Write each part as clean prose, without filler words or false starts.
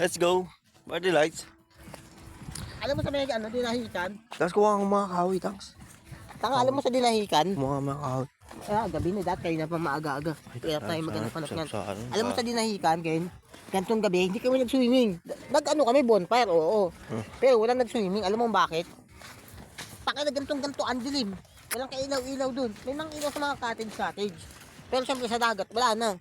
Let's go. Party lights. Alam mo sa may ano, dinahikan? Tapos kuha ang mga kahoy, tanks. Tanga, alam mo sa dinahikan? Mga kahoy. Gabi na dati, kayo na pa maaga-aga. Kaya tayo maghanap-hanap yan. Ano, Alam mo sa dinahikan, Ken? Gantong gabi, hindi kami nag-swimming. Nag-ano kami, bonfire, oo. Pero walang nag-swimming. Alam mo bakit? Taka na gantong-ganto, ang dilim. Walang kailaw-ilaw dun. May mga ilaw sa mga cottage. Pero syempre sa dagat, wala na.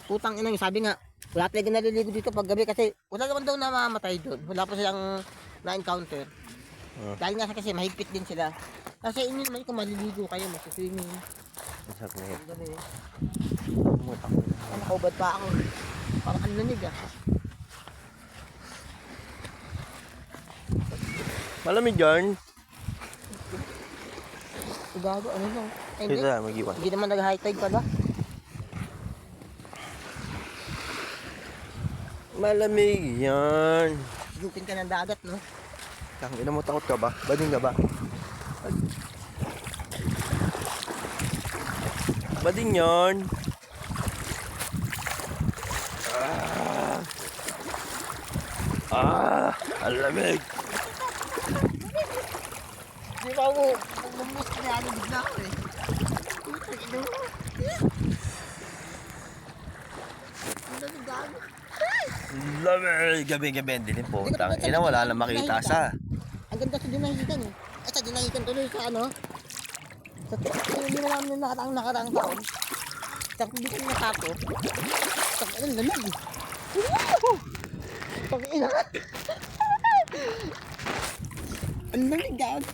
Putang ina, sabi nga, wala talaga naliligo dito pag gabi kasi wala naman daw namamatay doon. Wala pa silang na-encounter. Dahil nga kasi mahigpit din sila. Kasi inyo naman kung maliligo kayo, mag-swimming. Masarap na yun. Gabi. Nakaubad pa ako. Parang ang lanig ah. Malamig yarn. Gago, ano lang. Ay, hindi. Dito na, mag-iwan. Hindi naman nag-high tide pala. Malamig yarn. Gupin ka ng dagat, no? Tangina mo, takot ka ba? Bading ka ba? Bading yarn. Ang lamig. Di ba ako, nag-miss na yan, bigla ako eh. Putang ina mo. Ang lamig gago. Lamig. Gabi-gabi, hindi din po. Tangina, wala lang makita sa. Ang ganda sa dinahikan eh. Sa dinahikan tuloy sa ano. Hindi mo namin yung nakaraang taon. Sa hindi kami natako. Sa ano, lamig. Pag-ina. Ang lamig gago.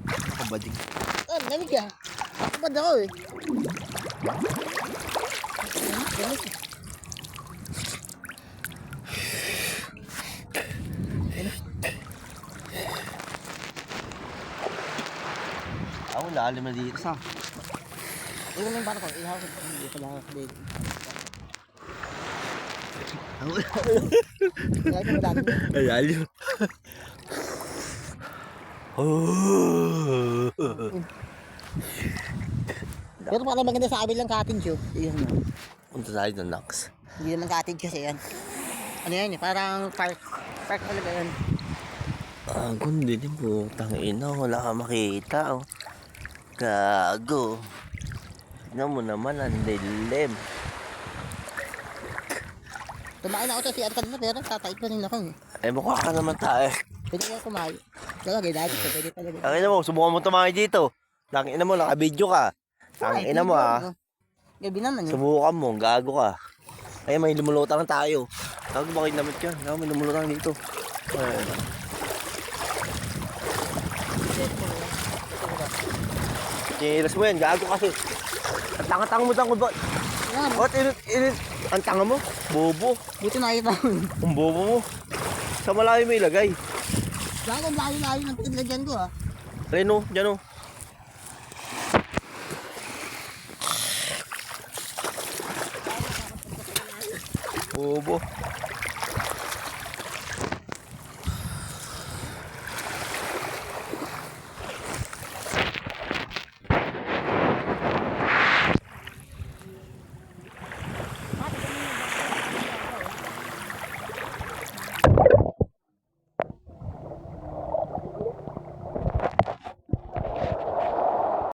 Ako bading. Ang lamig ah. Nakapad ako eh. Lamig. Ako lalim na dito sa. Iwan mo yung bata ko. Ihaw ko. Hindi pala ako. Kaya ko madami. Ay, alim. Pero para maganda sa amin lang cottage yun. Iyan mo. Punta tayo ng Nax. Hindi naman cottage kasi yan. Ano yan eh, parang park. Park talaga yan. Gundi din po. Tangina, wala ka makita. Oh. Gago. Tignan mo naman, ang dilim. Tumain ako sa CR kanina pero tatay pa rin ako eh. Ay, mukha ka naman tayo. Pwede kaya kumain. Talaga, dahil ko, pwede talaga. Tangina mo, subukan mo tumakay dito. Tangina mo, naka-video ka. Tangina mo ah. Gabi naman yun. Subukan mo, gago ka. Ay, may lumulutang tayo. Gago, bakit naman ka? Gago, may lumulutang dito. Ayan. Kinilas mo yan, gago kasi. Ang tanga-tanga mo dang ba? Yan. Ba't init? Ang tanga mo? Bobo. Buti nakita ko. Ang bobo mo. Sa malayo mo ilagay. Dahil ang layo-layo ng pinagyan ko ah. Reno, dyan o. Bobo.